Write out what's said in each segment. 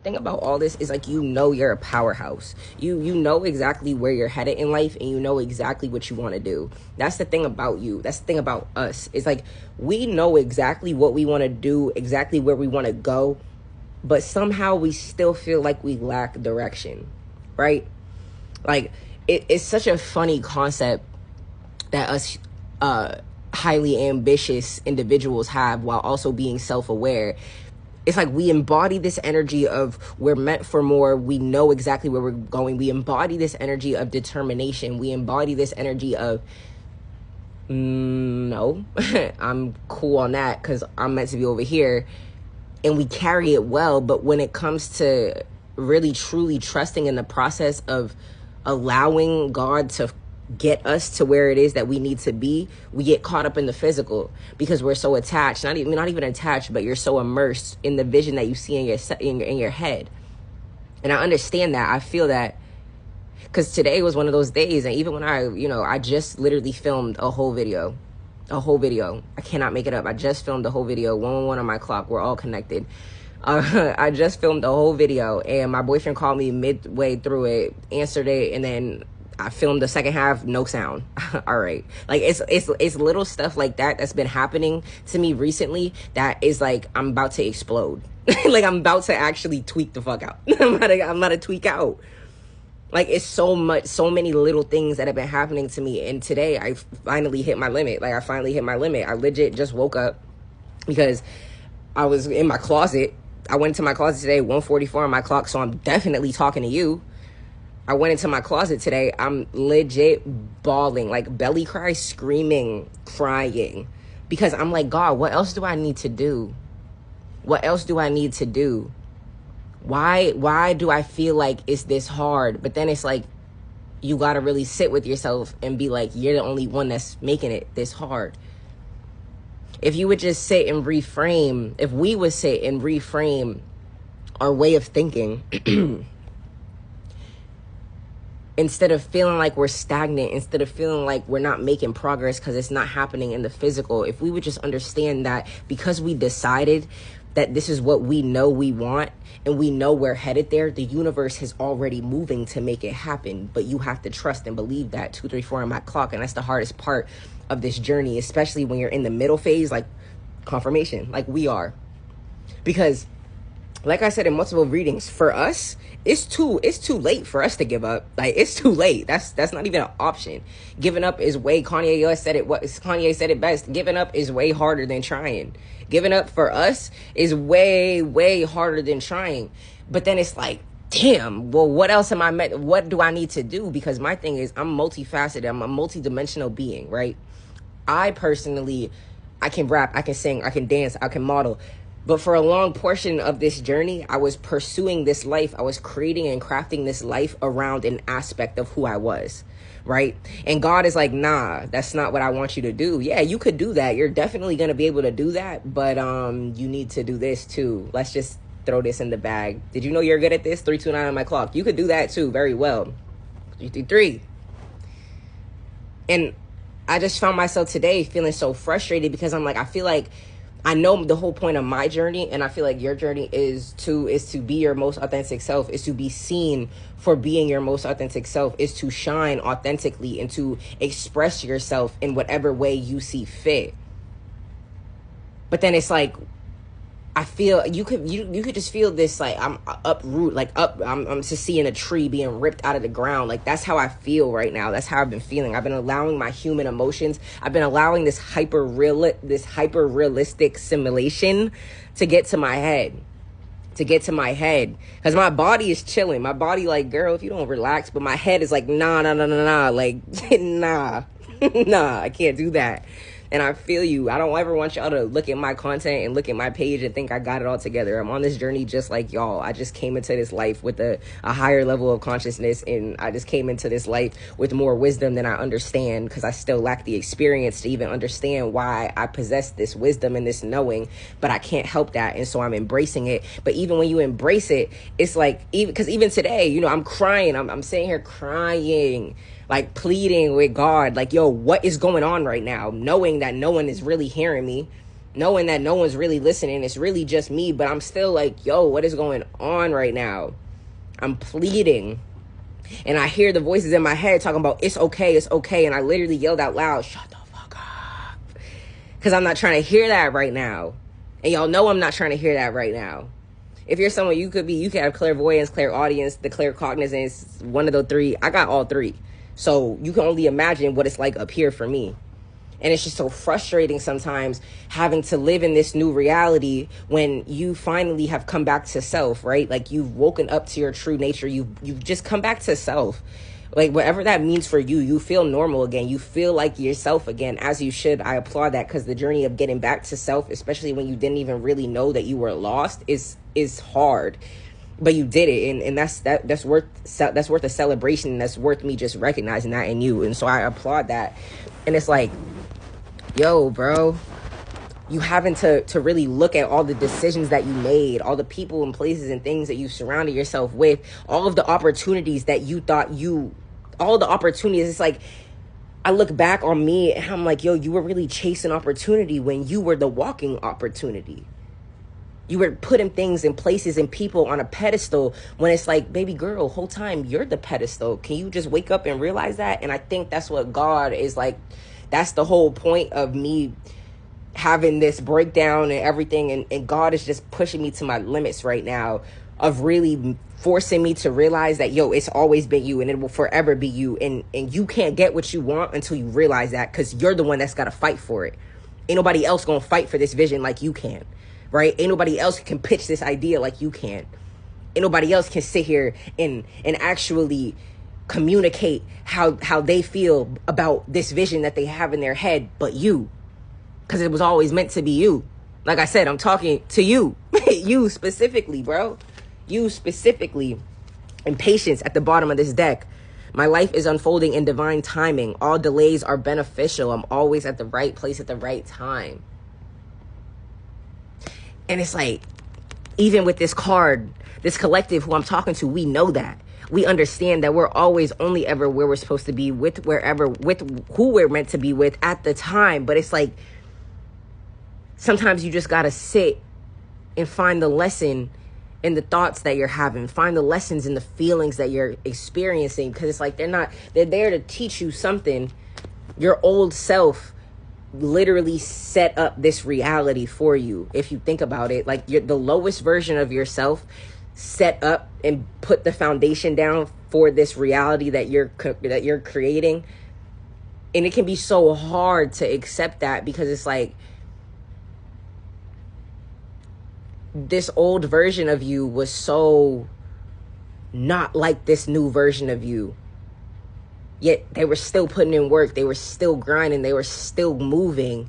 Thing about all this is like, you know, you're a powerhouse. You know exactly where you're headed in life, and you know exactly what you want to do. That's the thing about you. That's the thing about us. It's like, we know exactly what we want to do, exactly where we want to go, but somehow we still feel like we lack direction, right? Like, it's such a funny concept that us highly ambitious individuals have while also being self-aware. It's like we embody this energy of we're meant for more. We know exactly where we're going. We embody this energy of determination. We embody this energy of, no, I'm cool on that because I'm meant to be over here. And we carry it well. But when it comes to really, truly trusting in the process of allowing God to get us to where it is that we need to be, we get caught up in the physical because we're so attached, not even attached, but you're so immersed in the vision that you see in your head. And I understand that. I feel that because today was one of those days. And even when I just literally filmed a whole video. I cannot make it up. I just filmed the whole video, 111 on my clock. We're all connected. I just filmed the whole video, and my boyfriend called me midway through it, answered it, and then I filmed the second half, no sound. All right. Like, it's little stuff like that that's been happening to me recently that is like, I'm about to explode. Like, I'm about to actually tweak the fuck out. I'm about to tweak out. Like, it's so many little things that have been happening to me. And today I finally hit my limit. Like, I finally hit my limit. I legit just woke up because I was in my closet. I went into my closet today, 1:44 on my clock. So I'm definitely talking to you. I went into my closet today. I'm legit bawling, like belly cry, screaming, crying. Because I'm like, God, what else do I need to do? What else do I need to do? Why do I feel like it's this hard? But then it's like, you got to really sit with yourself and be like, you're the only one that's making it this hard. If you would just sit and reframe, if we would sit and reframe our way of thinking, instead of feeling like we're stagnant, instead of feeling like we're not making progress because it's not happening in the physical, if we would just understand that because we decided that this is what we know we want and we know we're headed there, the universe is already moving to make it happen. But you have to trust and believe that. 234 on my clock. And that's the hardest part of this journey, especially when you're in the middle phase, like confirmation, like we are. Because like I said in multiple readings, for us, it's too late for us to give up. Like, it's too late. That's not even an option. Giving up is way, Kanye said it best. Giving up is way harder than trying. Giving up for us is way, way harder than trying. But then it's like, damn, well, what else what do I need to do? Because my thing is, I'm multifaceted. I'm a multidimensional being, right? I personally, I can rap, I can sing, I can dance, I can model. But for a long portion of this journey, I was pursuing this life. I was creating and crafting this life around an aspect of who I was, right? And God is like, nah, that's not what I want you to do. Yeah, you could do that. You're definitely going to be able to do that. But you need to do this too. Let's just throw this in the bag. Did you know you're good at this? 329 on my clock. You could do that too very well. 333. And I just found myself today feeling so frustrated because I'm like, I feel like I know the whole point of my journey, and I feel like your journey is to be your most authentic self, is to be seen for being your most authentic self, is to shine authentically and to express yourself in whatever way you see fit. But then it's like, I feel you could just feel this, like I'm just seeing a tree being ripped out of the ground. Like, that's how I feel right now. That's how I've been feeling. I've been allowing my human emotions. I've been allowing this hyper realistic simulation to get to my head. Because my body is chilling. My body like, girl, if you don't relax. But my head is like, nah. Like, nah, I can't do that. And I feel you. I don't ever want y'all to look at my content and look at my page and think I got it all together. I'm on this journey just like y'all. I just came into this life with a higher level of consciousness, and I just came into this life with more wisdom than I understand, because I still lack the experience to even understand why I possess this wisdom and this knowing, but I can't help that. And so I'm embracing it. But even when you embrace it, it's like, even today, you know, I'm crying. I'm sitting here crying, like pleading with God, like, yo, what is going on right now? Knowing that no one is really hearing me, knowing that no one's really listening. It's really just me, but I'm still like, yo, what is going on right now? I'm pleading. And I hear the voices in my head talking about, it's okay, it's okay. And I literally yelled out loud, shut the fuck up. Because I'm not trying to hear that right now. And y'all know I'm not trying to hear that right now. If you're someone, you could have clairvoyance, clairaudience, the claircognizance, one of the three. I got all three. So you can only imagine what it's like up here for me. And it's just so frustrating sometimes having to live in this new reality when you finally have come back to self, right? Like you've woken up to your true nature. You've just come back to self. Like whatever that means for you, you feel normal again. You feel like yourself again, as you should. I applaud that, because the journey of getting back to self, especially when you didn't even really know that you were lost, is hard. But you did it, and that's worth a celebration. That's worth me just recognizing that in you. And so I applaud that. And it's like, yo, bro, you having to really look at all the decisions that you made, all the people and places and things that you surrounded yourself with, all of the opportunities that you thought all the opportunities. It's like, I look back on me and I'm like, yo, you were really chasing opportunity when you were the walking opportunity. You were putting things in places and people on a pedestal when it's like, baby girl, whole time you're the pedestal. Can you just wake up and realize that? And I think that's what God is like. That's the whole point of me having this breakdown and everything. And God is just pushing me to my limits right now of really forcing me to realize that, yo, it's always been you and it will forever be you. And you can't get what you want until you realize that, because you're the one that's got to fight for it. Ain't nobody else going to fight for this vision like you can, right? Ain't nobody else can pitch this idea like you can. Ain't nobody else can sit here and actually communicate how they feel about this vision that they have in their head, but you, because it was always meant to be you. Like I said, I'm talking to you, you specifically, bro, you specifically. And patience at the bottom of this deck. My life is unfolding in divine timing. All delays are beneficial. I'm always at the right place at the right time. And it's like, even with this card, this collective who I'm talking to, we know that. We understand that we're always only ever where we're supposed to be, with who we're meant to be with at the time. But it's like, sometimes you just got to sit and find the lesson in the thoughts that you're having, find the lessons in the feelings that you're experiencing. Because it's like, they're there to teach you something. Your old self literally set up this reality for you. If you think about it, like the lowest version of yourself set up and put the foundation down for this reality that you're creating. And it can be so hard to accept that, because it's like, this old version of you was so not like this new version of you. Yet they were still putting in work. They were still grinding. They were still moving.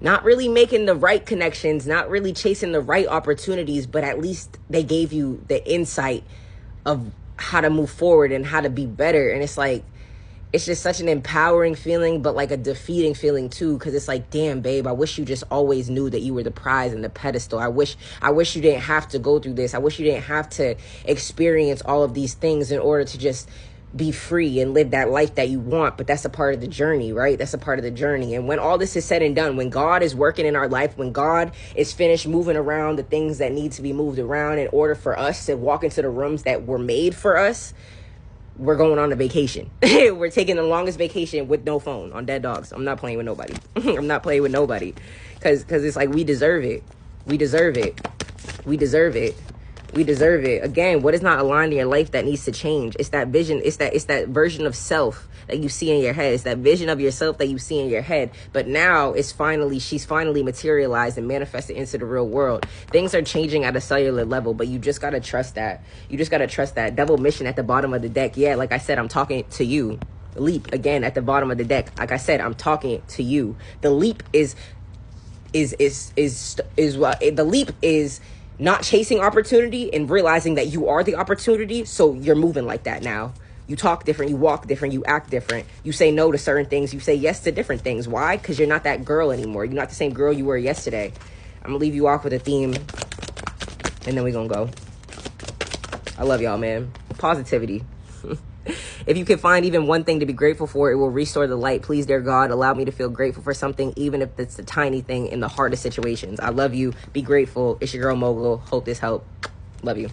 Not really making the right connections, not really chasing the right opportunities, but at least they gave you the insight of how to move forward and how to be better. And it's like, it's just such an empowering feeling, but like a defeating feeling too, because it's like, damn, babe, I wish you just always knew that you were the prize and the pedestal. I wish you didn't have to go through this. I wish you didn't have to experience all of these things in order to just be free and live that life that you want. But that's a part of the journey, right? That's a part of the journey. And when all this is said and done, when God is working in our life, when God is finished moving around the things that need to be moved around in order for us to walk into the rooms that were made for us, we're going on a vacation. We're taking the longest vacation with no phone, on dead dogs. I'm not playing with nobody. I'm not playing with nobody. Because it's like, we deserve it. We deserve it. We deserve it. We deserve it. Again, what is not aligned in your life that needs to change? It's that vision. It's that version of self that you see in your head. It's that vision of yourself that you see in your head. But now she's finally materialized and manifested into the real world. Things are changing at a cellular level, but you just got to trust that. You just got to trust that. Devil mission at the bottom of the deck. Yeah, like I said, I'm talking to you. Leap again at the bottom of the deck. Like I said, I'm talking to you. The leap is not chasing opportunity and realizing that you are the opportunity. So you're moving like that now. You talk different, you walk different, you act different. You say no to certain things, you say yes to different things. Why? Because you're not that girl anymore. You're not the same girl you were yesterday. I'm gonna leave you off with a theme, and then we're gonna go. I love y'all, man. Positivity. If you can find even one thing to be grateful for, it will restore the light. Please, dear God, allow me to feel grateful for something, even if it's a tiny thing in the hardest situations. I love you. Be grateful. It's your girl Mogul. Hope this helped. Love you.